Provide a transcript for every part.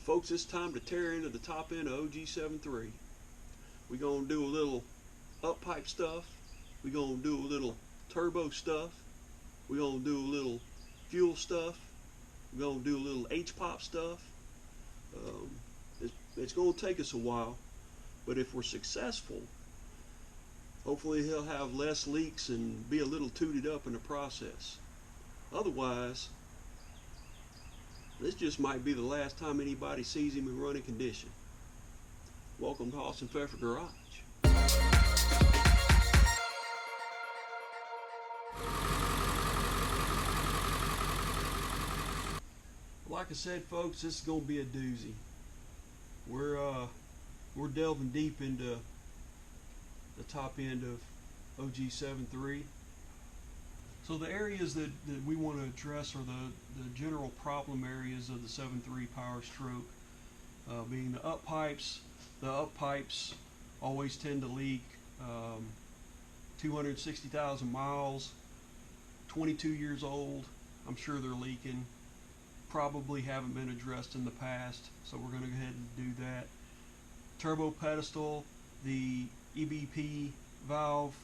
Folks, it's time to tear into the top end of OG73. We're going to do a little up pipe stuff. We're going to do a little turbo stuff. We're going to do a little fuel stuff. We're going to do a little HPOP stuff. It's going to take us a while, but if we're successful, hopefully he'll have less leaks and be a little tooted up in the process. Otherwise, this just might be the last time anybody sees him in running condition. Welcome to Austin Pfeffer Garage. Like I said, folks, this is going to be a doozy. We're delving deep into the top end of OG73. So the areas that we want to address are the general problem areas of the 7.3 Powerstroke, being the up pipes. The up pipes always tend to leak. 260,000 miles, 22 years old. I'm sure they're leaking. Probably haven't been addressed in the past, so we're going to go ahead and do that. Turbo pedestal, the EBP valve,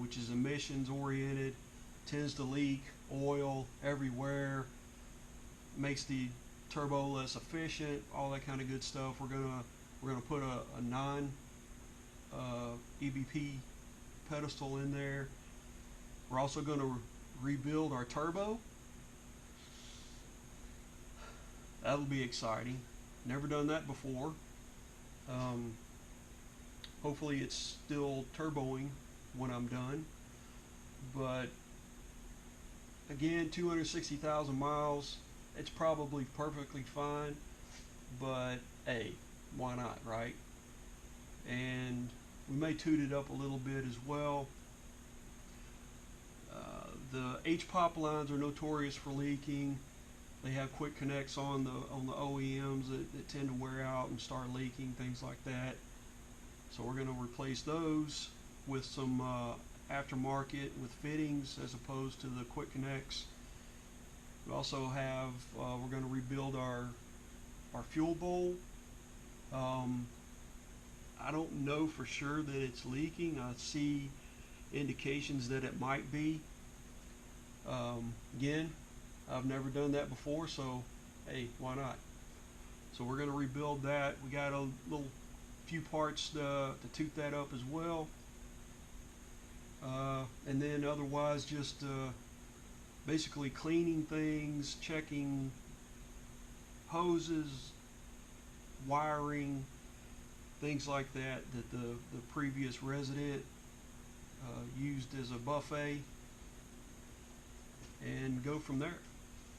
which is emissions oriented, tends to leak oil everywhere, makes the turbo less efficient, all that kind of good stuff. We're gonna put a non EBP pedestal in there. We're also going to rebuild our turbo. That'll be exciting. Never done that before. Hopefully it's still turboing when I'm done. But again, 260,000 miles, it's probably perfectly fine. But hey, why not, right? And we may toot it up a little bit as well. The HPOP lines are notorious for leaking. They have quick connects on the OEMs that tend to wear out and start leaking, things like that. So we're going to replace those with some aftermarket with fittings as opposed to the quick connects. We also have we're going to rebuild our fuel bowl. I don't know for sure that it's leaking. I see indications that it might be. Again, I've never done that before, so hey, why not? So we're going to rebuild that. We got a little few parts to toot that up as well. And then otherwise just basically cleaning things, checking hoses, wiring, things like that the previous resident used as a buffet, and go from there.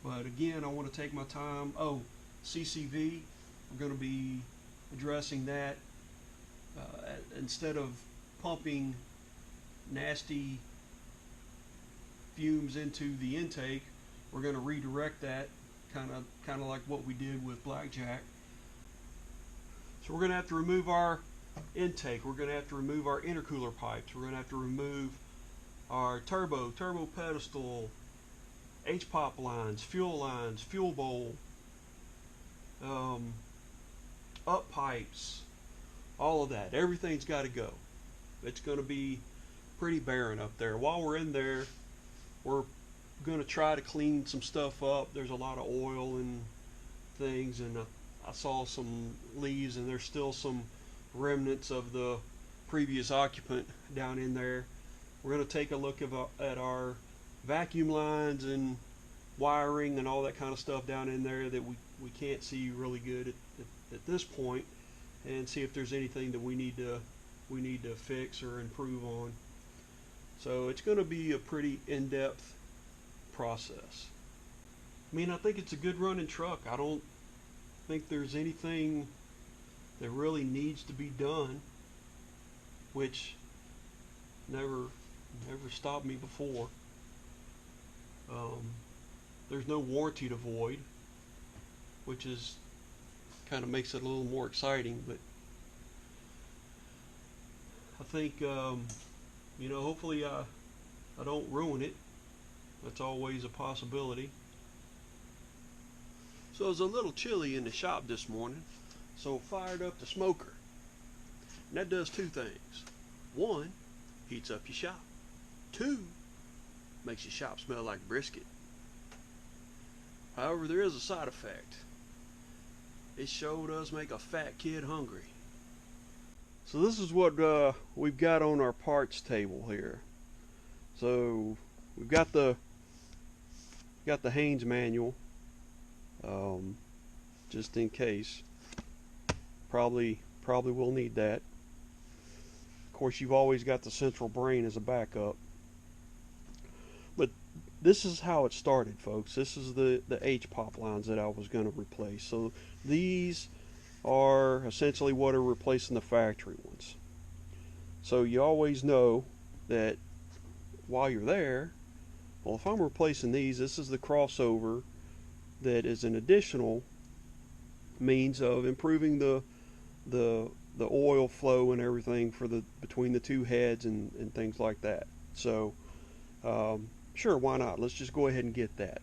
But again, I want to take my time. Oh, CCV, we're going to be addressing that. Instead of pumping nasty fumes into the intake, we're going to redirect that, kind of like what we did with Blackjack. So we're going to have to remove our intake. We're going to have to remove our intercooler pipes. We're going to have to remove our turbo pedestal, HPOP lines, fuel bowl, up pipes, all of that. Everything's got to go. It's going to be pretty barren up there. While we're in there, we're going to try to clean some stuff up. There's a lot of oil and things, and I saw some leaves, and there's still some remnants of the previous occupant down in there. We're going to take a look at our vacuum lines and wiring and all that kind of stuff down in there that we can't see really good at this point, and see if there's anything that we need to fix or improve on. So it's going to be a pretty in-depth process. I mean, I think it's a good running truck. I don't think there's anything that really needs to be done, which never stopped me before. There's no warranty to void, which is kind of makes it a little more exciting. But I think hopefully I don't ruin it. That's always a possibility. So it was a little chilly in the shop this morning, so fired up the smoker. And that does two things. One, heats up your shop. Two, makes your shop smell like brisket. However, there is a side effect. It sure does make a fat kid hungry. So this is what we've got on our parts table here. So we've got the Haynes manual, just in case. Probably will need that. Of course, you've always got the central brain as a backup. But this is how it started, folks. This is the HPOP lines that I was going to replace. So these are essentially what are replacing the factory ones. So you always know that while you're there, well, if I'm replacing these, this is the crossover that is an additional means of improving the oil flow and everything for between the two heads and things like that. So sure, why not? Let's just go ahead and get that.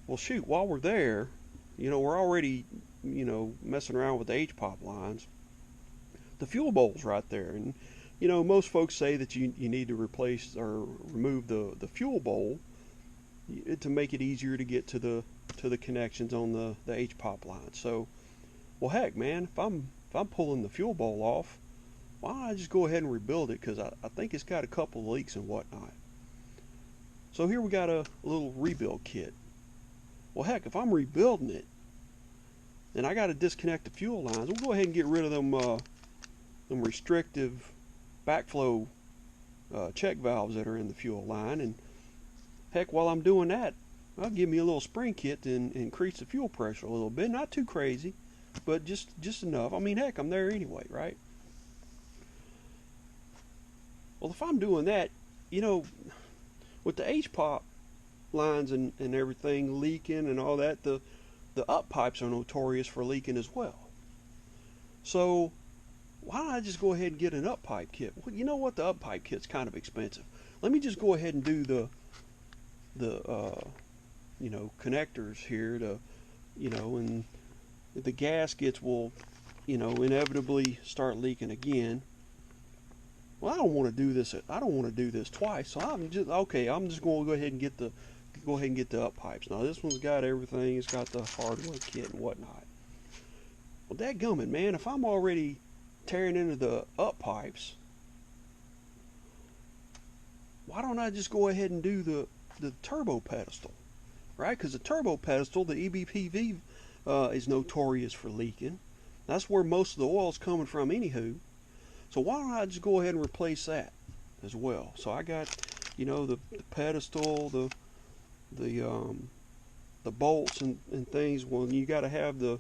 Well, shoot, while we're there, we're already messing around with the HPOP lines. The fuel bowl's right there, and most folks say that you need to replace or remove the fuel bowl to make it easier to get to the connections on the HPOP line. So, well, heck, man, if I'm pulling the fuel bowl off, why don't I just go ahead and rebuild it? Because I think it's got a couple of leaks and whatnot. So here we got a little rebuild kit. Well, heck, if I'm rebuilding it, then I got to disconnect the fuel lines. We'll go ahead and get rid of them restrictive backflow check valves that are in the fuel line. And heck, while I'm doing that, I'll give me a little spring kit to increase the fuel pressure a little bit. Not too crazy, but just enough. I mean, heck, I'm there anyway, right? Well, if I'm doing that, with the HPOP lines and everything leaking and all that, the up pipes are notorious for leaking as well. So why don't I just go ahead and get an up pipe kit? Well, you know what? The up pipe kit's kind of expensive. Let me just go ahead and do the connectors here to, and the gaskets will, inevitably start leaking again. Well, I don't want to do this. I don't want to do this twice. So I'm just going to go ahead and get the up pipes. Now this one's got everything. It's got the hardware kit and whatnot. Well, dadgummit, man, if I'm already tearing into the up pipes, why don't I just go ahead and do the turbo pedestal, right? Because the turbo pedestal, the EBPV, is notorious for leaking. That's where most of the oil is coming from anywho. So why don't I just go ahead and replace that as well? So I got, the pedestal, the bolts and things. Well, you got to have the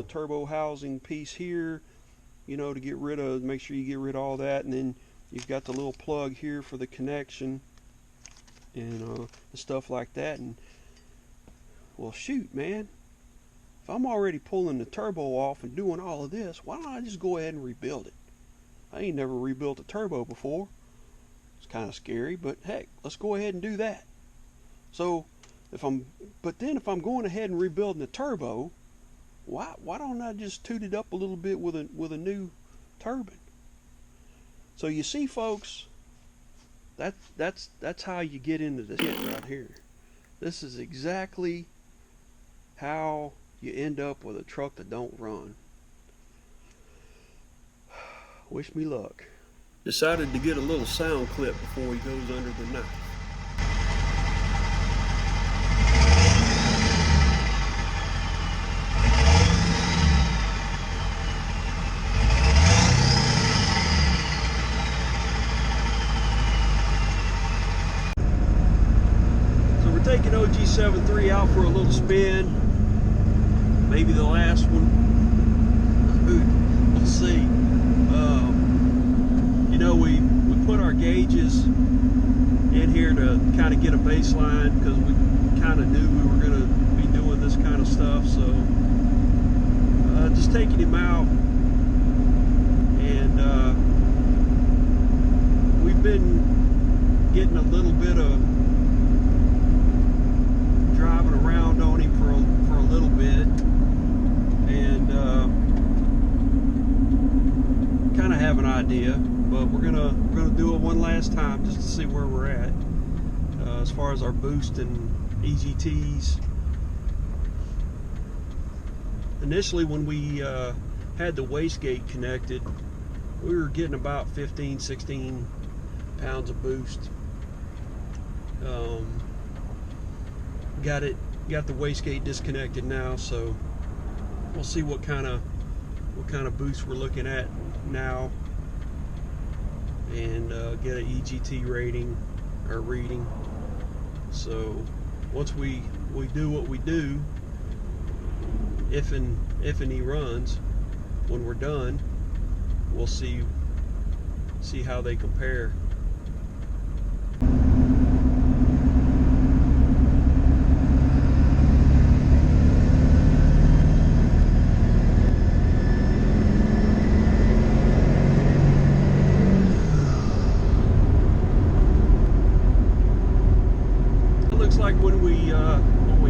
turbo housing piece here, to get rid of, make sure you get rid of all that. And then you've got the little plug here for the connection and stuff like that. And well, shoot, man, if I'm already pulling the turbo off and doing all of this, why don't I just go ahead and rebuild it? I ain't never rebuilt a turbo before. It's kind of scary, but heck, let's go ahead and do that. So if I'm going ahead and rebuilding the turbo, why don't I just toot it up a little bit with a new turbine? So you see, folks, that's how you get into this kit right here. This is exactly how you end up with a truck that don't run. Wish me luck. Decided to get a little sound clip before he goes under the knife. So we're taking OG73 out for a little spin. Maybe the last one. We'll see. We put our gauges in here to kind of get a baseline because we kind of knew we were going to be doing this kind of stuff. So just taking him out, and we've been getting a little bit of driving around on idea, but we're gonna do it one last time just to see where we're at as far as our boost and EGTs. Initially, when we had the wastegate connected, we were getting about 15-16 pounds of boost. Got the wastegate disconnected now, so we'll see what kind of boost we're looking at now, and get an EGT rating or reading. So once we do what we do, if and he runs, when we're done, we'll see how they compare. It looks like when we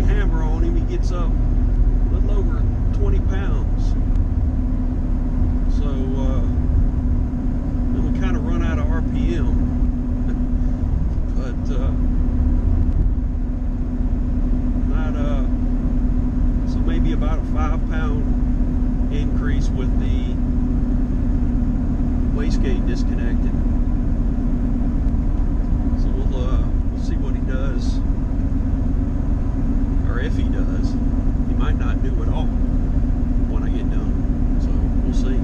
hammer on him, he gets up a little over 20 pounds. So then we kind of run out of RPM. But so maybe about a 5-pound increase with the wastegate disconnected. So we'll see what he does, or if he does. He might not do at all when I get done, so we'll see.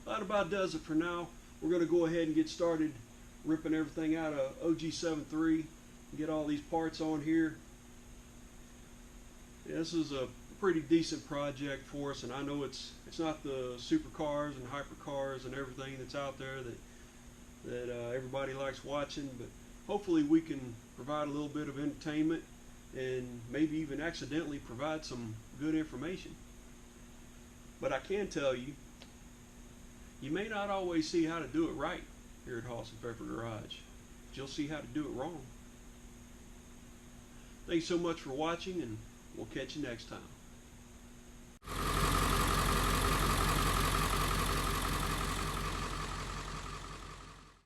That about does it for now. We're going to go ahead and get started ripping everything out of OG73. Get all these parts on here. Yeah, this is a pretty decent project for us, and I know it's not the supercars and hypercars and everything that's out there that everybody likes watching, but hopefully we can provide a little bit of entertainment and maybe even accidentally provide some good information. But I can tell you, you may not always see how to do it right here at Hoss and Pepper Garage, but you'll see how to do it wrong. Thanks so much for watching, and we'll catch you next time.